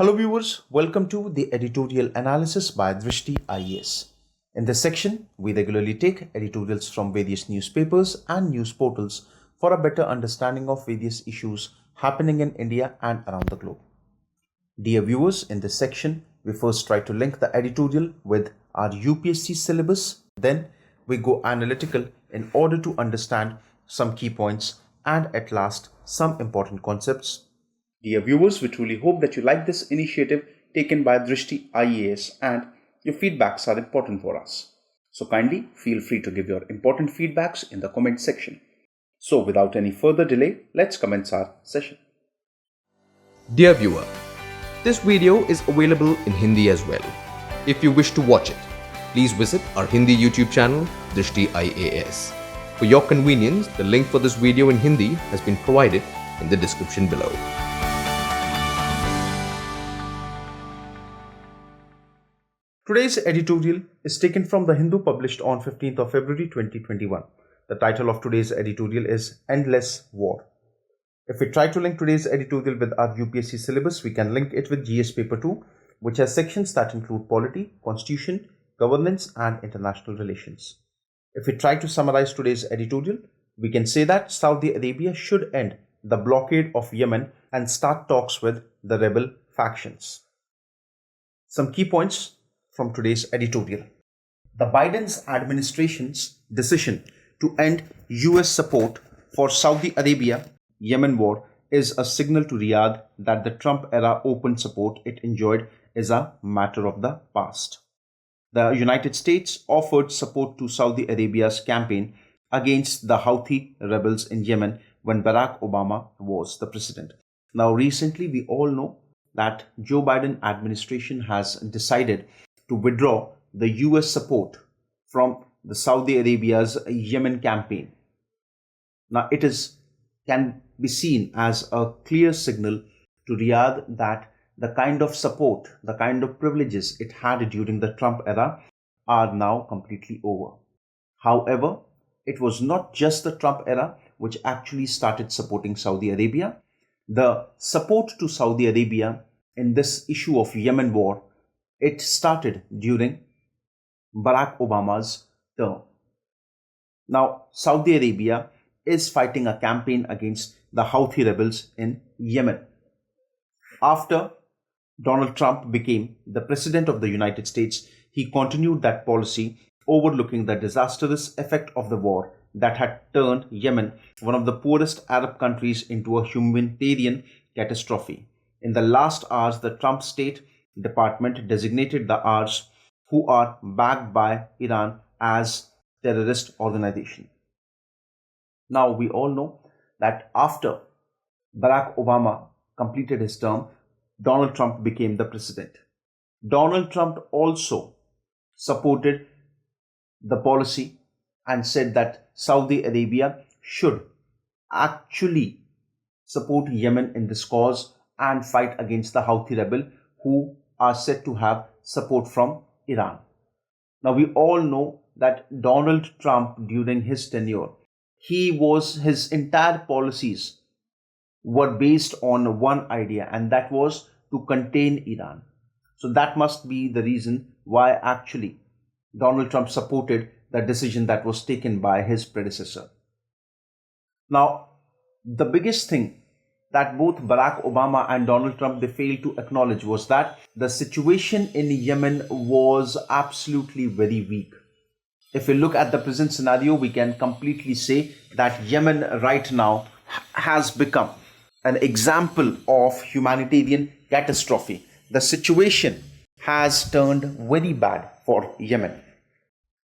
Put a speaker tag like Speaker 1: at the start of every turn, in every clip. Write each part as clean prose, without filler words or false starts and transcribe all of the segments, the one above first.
Speaker 1: Hello viewers, welcome to the Editorial Analysis by Dristhi IAS. In this section, we regularly take editorials from various newspapers and news portals for a better understanding of various issues happening in India and around the globe. Dear viewers, in this section, we first try to link the editorial with our UPSC syllabus. Then we go analytical in order to understand some key points and at last some important concepts. Dear viewers, we truly hope that you like this initiative taken by Drishti IAS and your feedbacks are important for us. So kindly feel free to give your important feedbacks in the comment section. So without any further delay, let's commence our session.
Speaker 2: Dear viewer, this video is available in Hindi as well. If you wish to watch it, please visit our Hindi YouTube channel, Dristhi IAS. For your convenience, the link for this video in Hindi has been provided in the description below.
Speaker 1: Today's editorial is taken from The Hindu, published on 15th of February 2021. The title of today's editorial is Endless War. If we try to link today's editorial with our UPSC syllabus, we can link it with GS Paper 2, which has sections that include polity, constitution, governance and international relations. If we try to summarize today's editorial, we can say that Saudi Arabia should end the blockade of Yemen and start talks with the rebel factions. Some key points from today's editorial. The Biden's administration's decision to end US support for Saudi Arabia Yemen war is a signal to Riyadh that the Trump era open support it enjoyed is a matter of the past. The United States offered support to Saudi Arabia's campaign against the Houthi rebels in Yemen when Barack Obama was the president. Now recently we all know that Joe Biden administration has decided to withdraw the US support from the Saudi Arabia's Yemen campaign. Now it can be seen as a clear signal to Riyadh that the kind of support, the kind of privileges it had during the Trump era are now completely over. However, it was not just the Trump era which actually started supporting Saudi Arabia. The support to Saudi Arabia in this issue of Yemen war, it started during Barack Obama's term. Now, Saudi Arabia is fighting a campaign against the Houthi rebels in Yemen. After Donald Trump became the president of the United States, he continued that policy, overlooking the disastrous effect of the war that had turned Yemen, one of the poorest Arab countries, into a humanitarian catastrophe. In the last hours, the Trump State Department designated the Rs who are backed by Iran as terrorist organization. Now we all know that after Barack Obama completed his term, Donald Trump became the president. Donald Trump also supported the policy and said that Saudi Arabia should actually support Yemen in this cause and fight against the Houthi rebel who are said to have support from Iran. Now we all know that Donald Trump during his tenure, his entire policies were based on one idea, and that was to contain Iran. So that must be the reason why actually Donald Trump supported the decision that was taken by his predecessor. Now, the biggest thing that both Barack Obama and Donald Trump they failed to acknowledge was that the situation in Yemen was absolutely very weak. If we look at the present scenario, we can completely say that Yemen right now has become an example of humanitarian catastrophe. The situation has turned very bad for Yemen.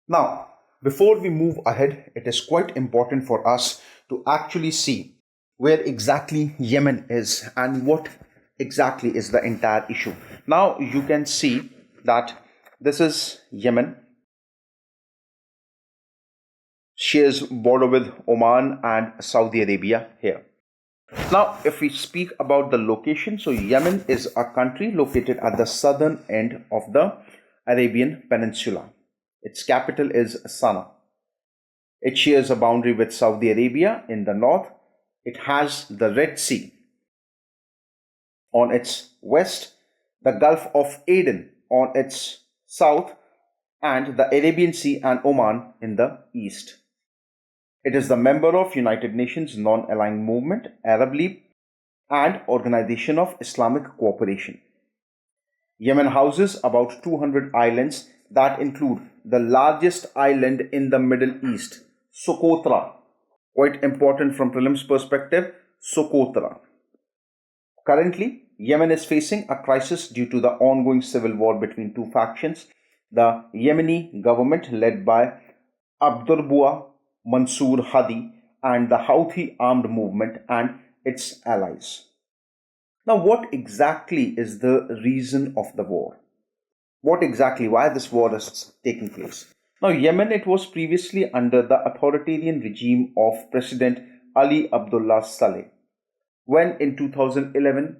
Speaker 1: Now, before we move ahead, it is quite important for us to actually see where exactly Yemen is and what exactly is the entire issue. Now you can see that this is Yemen. Shares border with Oman and Saudi Arabia here. Now if we speak about the location, so Yemen is a country located at the southern end of the Arabian Peninsula. Its capital is Sana'a. It shares a boundary with Saudi Arabia in the north. It has the Red Sea on its west the Gulf of Aden on its south, and the Arabian Sea and Oman in the east. It is the member of United Nations Non-Aligned Movement, Arab League, and Organization of Islamic Cooperation. Yemen houses about 200 islands that include the largest island in the Middle East, Socotra. Quite important from prelims perspective, Socotra. Currently, Yemen is facing a crisis due to the ongoing civil war between two factions, the Yemeni government led by Abdurbuah Mansour Hadi and the Houthi armed movement and its allies. Now, what exactly is the reason of the war? Why this war is taking place? Now, Yemen, it was previously under the authoritarian regime of President Ali Abdullah Saleh. When in 2011,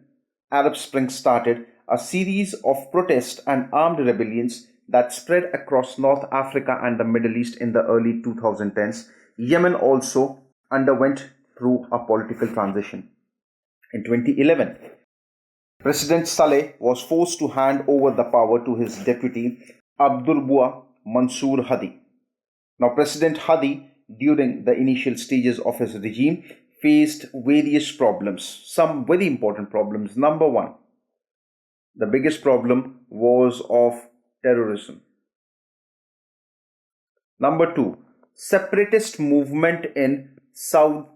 Speaker 1: Arab Spring started, a series of protests and armed rebellions that spread across North Africa and the Middle East in the early 2010s, Yemen also underwent through a political transition. In 2011, President Saleh was forced to hand over the power to his deputy Abdurbuah Mansour Hadi. Now, President Hadi, during the initial stages of his regime, faced various problems, some very important problems. Number one, the biggest problem was of terrorism. Number two, separatist movement in South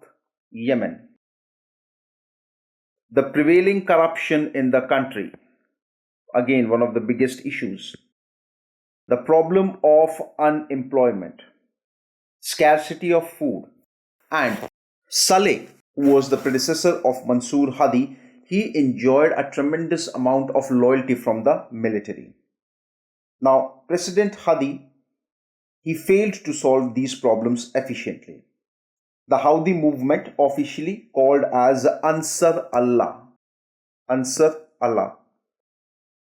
Speaker 1: Yemen. The prevailing corruption in the country, again one of the biggest issues. The problem of unemployment, scarcity of food, and Saleh, who was the predecessor of Mansour Hadi, he enjoyed a tremendous amount of loyalty from the military. Now, President Hadi, he failed to solve these problems efficiently. The Houthi movement, officially called as Ansar Allah. Ansar Allah.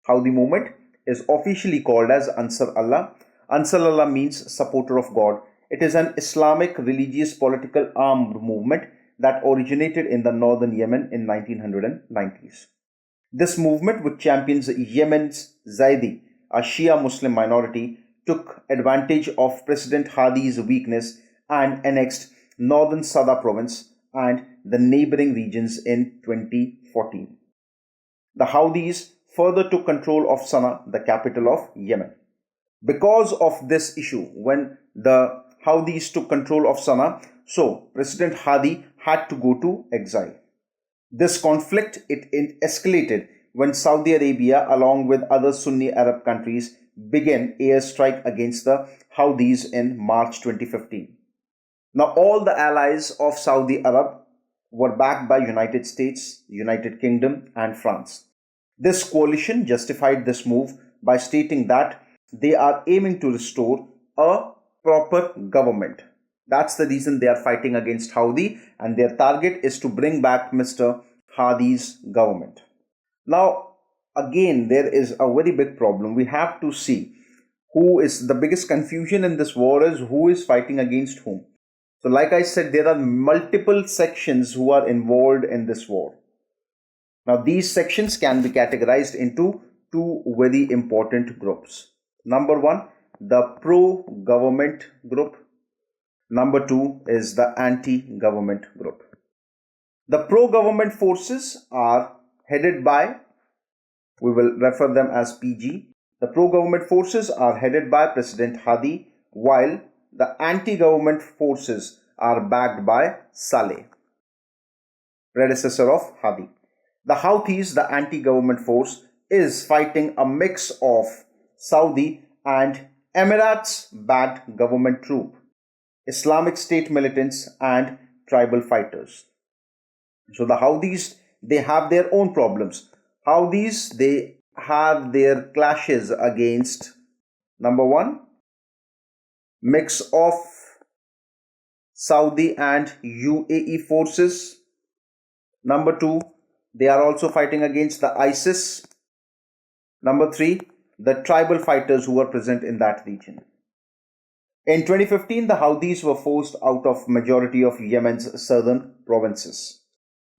Speaker 1: Houthi movement is officially called as Ansar Allah. Ansar Allah means supporter of God. It is an Islamic religious political armed movement that originated in the northern Yemen in 1990s. This movement, which champions Yemen's Zaidi, a Shia Muslim minority, took advantage of President Hadi's weakness and annexed northern Sada province and the neighboring regions in 2014. The Houthis further took control of Sana'a, the capital of Yemen. Because of this issue, when the Houthis took control of Sana'a, so President Hadi had to go to exile. This conflict, it escalated when Saudi Arabia, along with other Sunni Arab countries, began airstrike against the Houthis in March 2015. Now, all the allies of Saudi Arab were backed by United States, United Kingdom, and France. This coalition justified this move by stating that they are aiming to restore a proper government. That's the reason they are fighting against Houthi, and their target is to bring back Mr. Hadi's government. Now, again, there is a very big problem. We have to see who is the biggest confusion in this war is who is fighting against whom. So like I said, there are multiple sections who are involved in this war. Now, these sections can be categorized into two very important groups. Number one, the pro-government group. Number two is the anti-government group. The pro-government forces are headed by, we will refer them as PG. The pro-government forces are headed by President Hadi, while the anti-government forces are backed by Saleh, predecessor of Hadi. The Houthis, the anti-government force, is fighting a mix of Saudi and Emirates-backed government troop, Islamic State militants, and tribal fighters. So the Houthis, they have their own problems. Houthis, they have their clashes against, number one, mix of Saudi and UAE forces. Number two, they are also fighting against the ISIS. Number three, the tribal fighters who were present in that region. In 2015, the Houthis were forced out of majority of Yemen's southern provinces.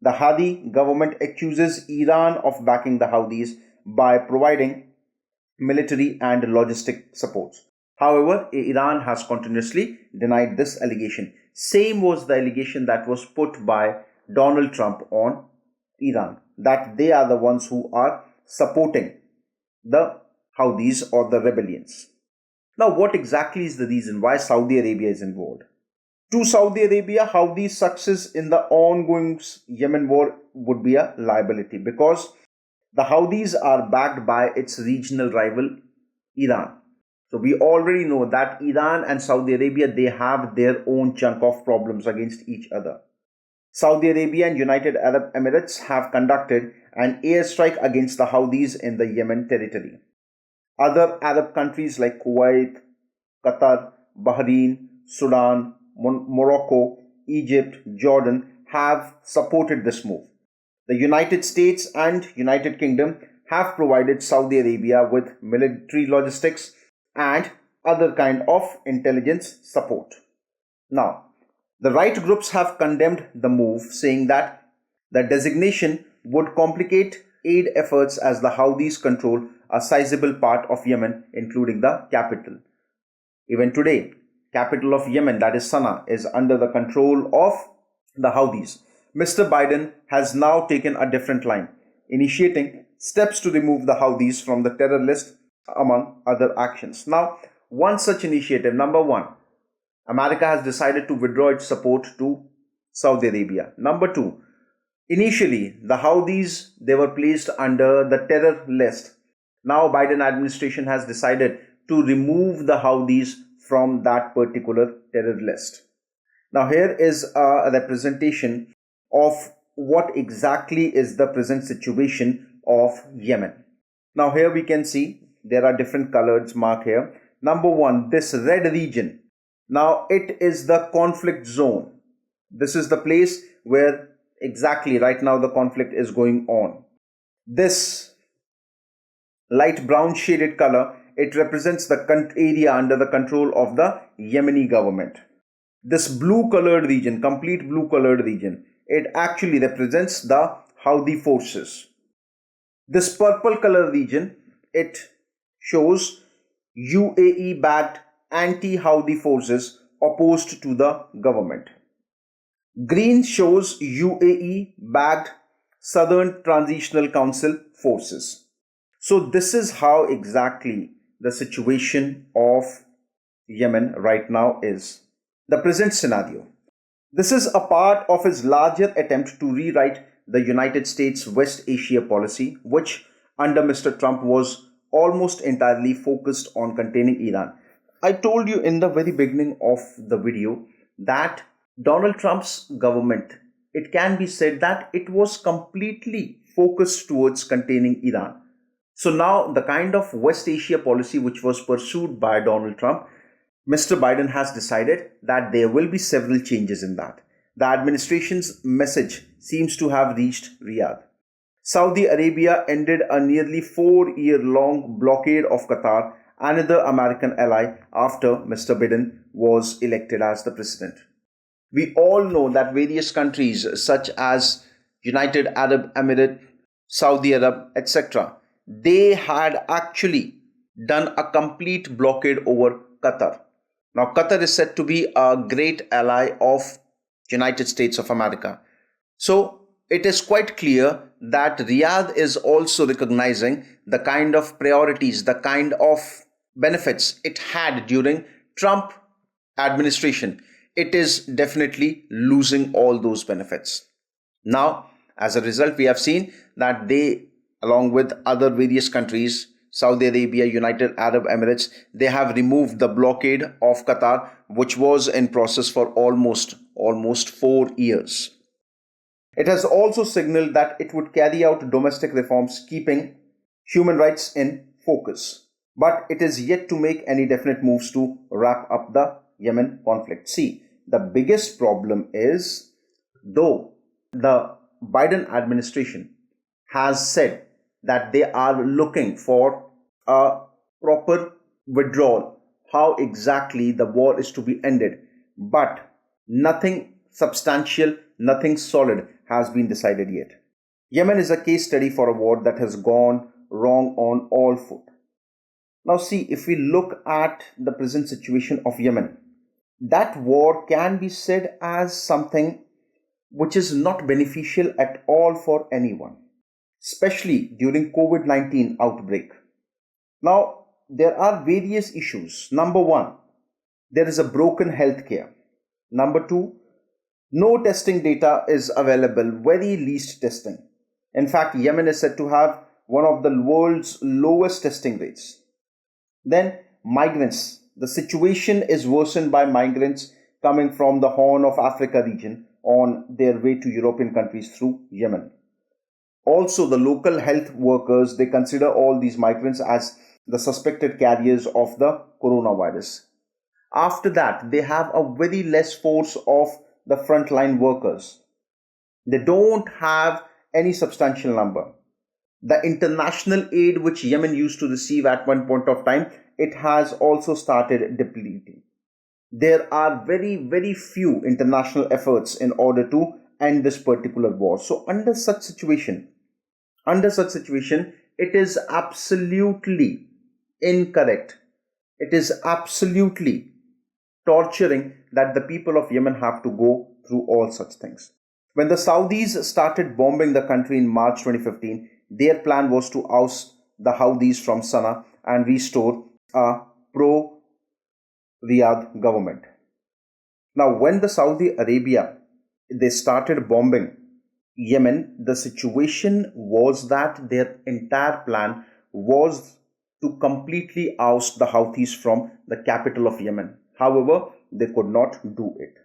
Speaker 1: The Hadi government accuses Iran of backing the Houthis by providing military and logistic support. However, Iran has continuously denied this allegation. Same was the allegation that was put by Donald Trump on Iran, that they are the ones who are supporting the Houthis or the rebellions. Now, what exactly is the reason why Saudi Arabia is involved? To Saudi Arabia, Houthis' success in the ongoing Yemen war would be a liability, because the Houthis are backed by its regional rival Iran. So we already know that Iran and Saudi Arabia, they have their own chunk of problems against each other. Saudi Arabia and United Arab Emirates have conducted an airstrike against the Houthis in the Yemen territory. Other Arab countries like Kuwait, Qatar, Bahrain, Sudan, Morocco, Egypt, Jordan have supported this move. The United States and United Kingdom have provided Saudi Arabia with military logistics and other kind of intelligence support. Now, the right groups have condemned the move, saying that the designation would complicate aid efforts as the Houthis control a sizable part of Yemen, including the capital. Even today, capital of Yemen, that is Sana'a, is under the control of the Houthis. Mr. Biden has now taken a different line, initiating steps to remove the Houthis from the terror list, among other actions. Now, one such initiative, number one, America has decided to withdraw its support to Saudi Arabia. Number two, initially the Houthis, they were placed under the terror list. Now Biden administration has decided to remove the Houthis from that particular terror list. Now here is a representation of what exactly is the present situation of Yemen. Now here we can see there are different colors marked here. Number one, this red region. Now it is the conflict zone. This is the place where exactly right now the conflict is going on. This light brown shaded color, it represents the area under the control of the Yemeni government. This blue colored region, complete blue colored region, it actually represents the Houthi forces. This purple color region, it shows UAE backed anti-Houthi forces opposed to the government. Green shows UAE backed Southern Transitional Council forces. So this is how exactly the situation of Yemen right now is. The present scenario. This is a part of his larger attempt to rewrite the United States West Asia policy, which under Mr. Trump was almost entirely focused on containing Iran. I told you in the very beginning of the video that Donald Trump's government, it can be said that it was completely focused towards containing Iran. So now the kind of West Asia policy which was pursued by Donald Trump, Mr. Biden has decided that there will be several changes in that. The administration's message seems to have reached Riyadh. Saudi Arabia ended a nearly 4-year-long blockade of Qatar, another American ally, after Mr. Biden was elected as the president. We all know that various countries such as United Arab Emirates, Saudi Arab, etc., they had actually done a complete blockade over Qatar. Now, Qatar is said to be a great ally of United States of America. So, it is quite clear that Riyadh is also recognizing the kind of priorities, the kind of benefits it had during Trump administration. It is definitely losing all those benefits. Now, as a result, we have seen that they, along with other various countries, Saudi Arabia, United Arab Emirates, they have removed the blockade of Qatar, which was in process for almost 4 years. It has also signaled that it would carry out domestic reforms, keeping human rights in focus. But it is yet to make any definite moves to wrap up the Yemen conflict. See, the biggest problem is, though the Biden administration has said that they are looking for a proper withdrawal, how exactly the war is to be ended, but nothing substantial, nothing solid has been decided yet. Yemen is a case study for a war that has gone wrong on all foot. Now see, if we look at the present situation of Yemen, that war can be said as something which is not beneficial at all for anyone, especially during COVID-19 outbreak. Now, there are various issues. Number one, there is a broken healthcare. Number two, no testing data is available, very least testing. In fact, Yemen is said to have one of the world's lowest testing rates. Then, migrants. The situation is worsened by migrants coming from the Horn of Africa region on their way to European countries through Yemen. Also, the local health workers, they consider all these migrants as the suspected carriers of the coronavirus. After that, they have a very less force of the frontline workers. They don't have any substantial number. The international aid which Yemen used to receive at one point of time, it has also started depleting. There are very, very few international efforts in order to end this particular war. So under such situation, it is absolutely incorrect. It is absolutely torturing that the people of Yemen have to go through all such things. When the Saudis started bombing the country in March 2015, their plan was to oust the Houthis from Sana'a and restore a pro-Riyadh government. Now, when the Saudi Arabia, they started bombing Yemen, the situation was that their entire plan was to completely oust the Houthis from the capital of Yemen. However, they could not do it.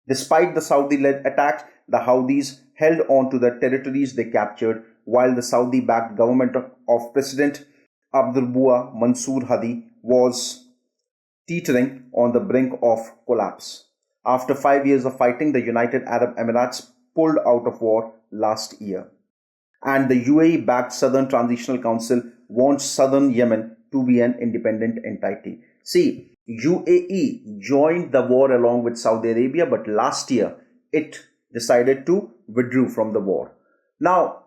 Speaker 1: Despite the Saudi-led attacks, the Houthis held on to the territories they captured, while the Saudi-backed government of President Abdul Mansour Hadi was teetering on the brink of collapse. After 5 years of fighting, the United Arab Emirates pulled out of war last year. And the UAE-backed Southern Transitional Council wants southern Yemen to be an independent entity. See, UAE joined the war along with Saudi Arabia, but last year it decided to withdraw from the war. Now,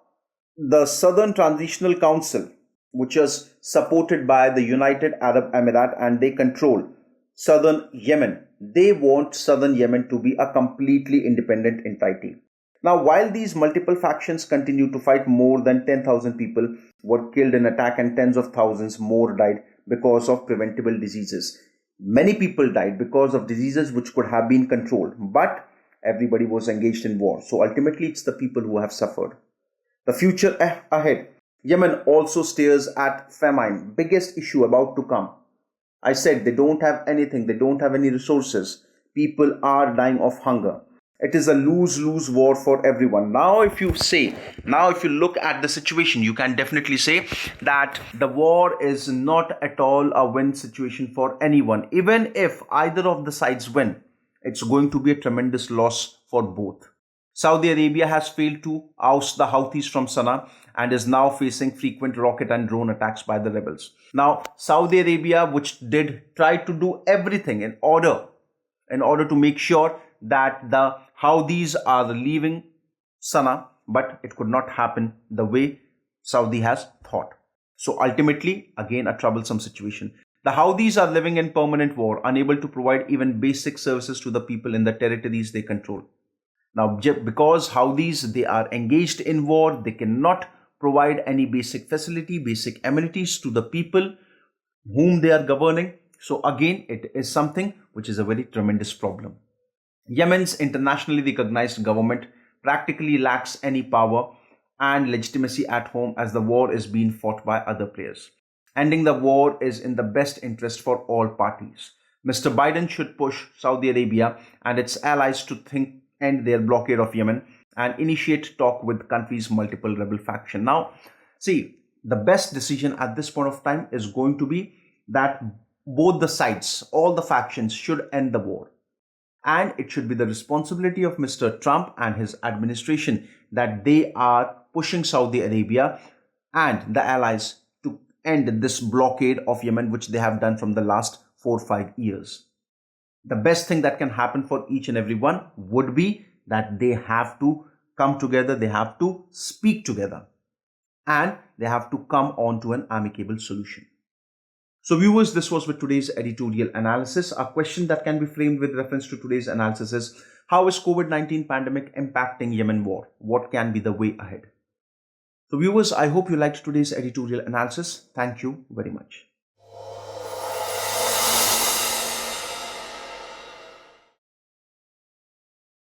Speaker 1: the Southern Transitional Council, which is supported by the United Arab Emirates, and they control southern Yemen. They want southern Yemen to be a completely independent entity. Now, while these multiple factions continue to fight, more than 10,000 people were killed in attack and tens of thousands more died because of preventable diseases. Many people died because of diseases which could have been controlled, but everybody was engaged in war. So ultimately, it's the people who have suffered. The future ahead. Yemen also stares at famine, biggest issue about to come. I said they don't have anything, they don't have any resources. People are dying of hunger. It is a lose-lose war for everyone. Now if you look at the situation, you can definitely say that the war is not at all a win situation for anyone. Even if either of the sides win, it's going to be a tremendous loss for both. Saudi Arabia has failed to oust the Houthis from Sana'a and is now facing frequent rocket and drone attacks by the rebels. Now, Saudi Arabia, which did try to do everything in order to make sure that the Houthis are leaving Sana'a, but it could not happen the way Saudi has thought. So ultimately, again, a troublesome situation. The Houthis are living in permanent war, unable to provide even basic services to the people in the territories they control. Now, because Houthis, they are engaged in war, they cannot provide any basic facility, basic amenities to the people whom they are governing. So again, it is something which is a very tremendous problem. Yemen's internationally recognized government practically lacks any power and legitimacy at home, as the war is being fought by other players. Ending the war is in the best interest for all parties. Mr. Biden should push Saudi Arabia and its allies to end their blockade of Yemen and initiate talk with country's multiple rebel faction. Now, see, the best decision at this point of time is going to be that both the sides, all the factions, should end the war. And it should be the responsibility of Mr. Trump and his administration that they are pushing Saudi Arabia and the allies to end this blockade of Yemen, which they have done from the last 4 or 5 years. The best thing that can happen for each and every one would be that they have to come together, they have to speak together. and they have to come on to an amicable solution. So viewers, this was with today's editorial analysis. A question that can be framed with reference to today's analysis is, how is COVID-19 pandemic impacting Yemen war? What can be the way ahead? So viewers, I hope you liked today's editorial analysis. Thank you very much.